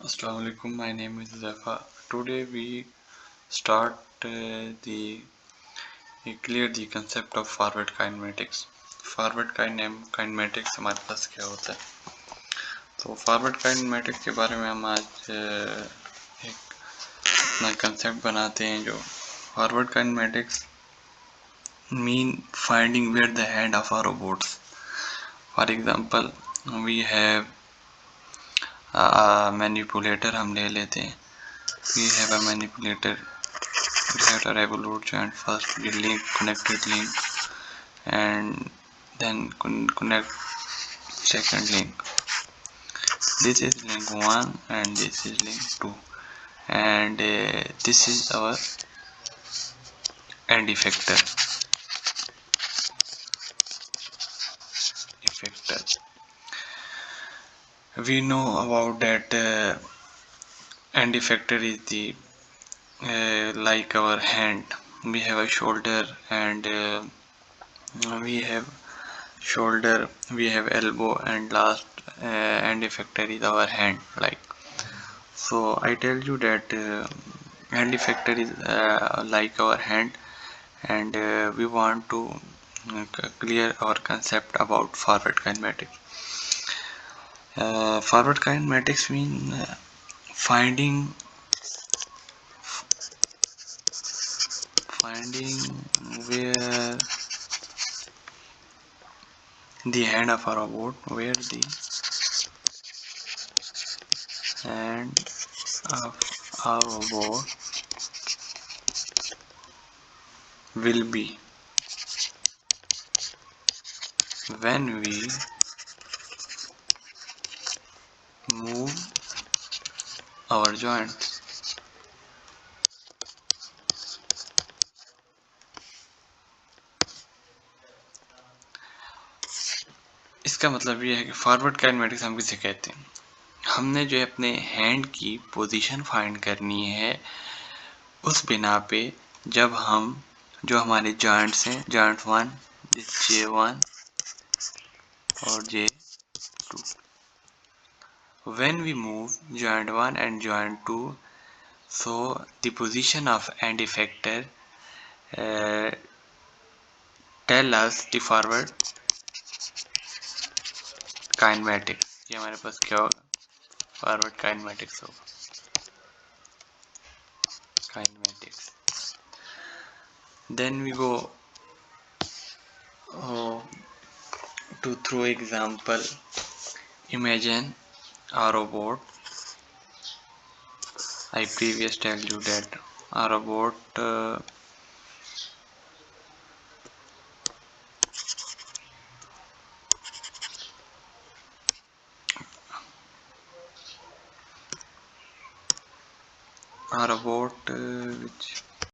Assalamu alaikum. My name is Zafa. Today we start clear the concept of forward kinematics. Forward kinematics हमारे पास क्या होता है? तो forward kinematics के बारे में हम आज एक अपना concept बनाते हैं जो forward kinematics mean finding where the hand of our robots. For example, we have manipulator हम ले लेते हैं. We have a manipulator. We have a revolute joint first, the link, connected link, and then connect second link. This is link 1 and this is link 2, and this is our end effector. We know about that end effector is the like our hand. We have a shoulder and we have shoulder, we have elbow, and last end effector is our hand. Like so, I tell you that hand effector is like our hand, and we want to clear our concept about forward kinematics. Forward kinematics mean finding where the hand of a robot, where the hand of a robot will be when we move our joints. इसका मतलब ये है कि forward kinematics हम किसे कहते हैं. हमने जो अपने हैंड की पोजीशन फाइंड करनी है उस बिना पे जब हम जो हमारे जॉइंट्स हैं, जॉइंट 1, J1 और J2, when we move joint 1 and joint 2, so the position of end effector tell us the forward kinematics. ये हमारे पास क्या होगा? फॉरवर्ड काइनेमेटिक्स होगा. Kinematics. Then we go to through example. Imagine a robot. I previous tell you that a robot which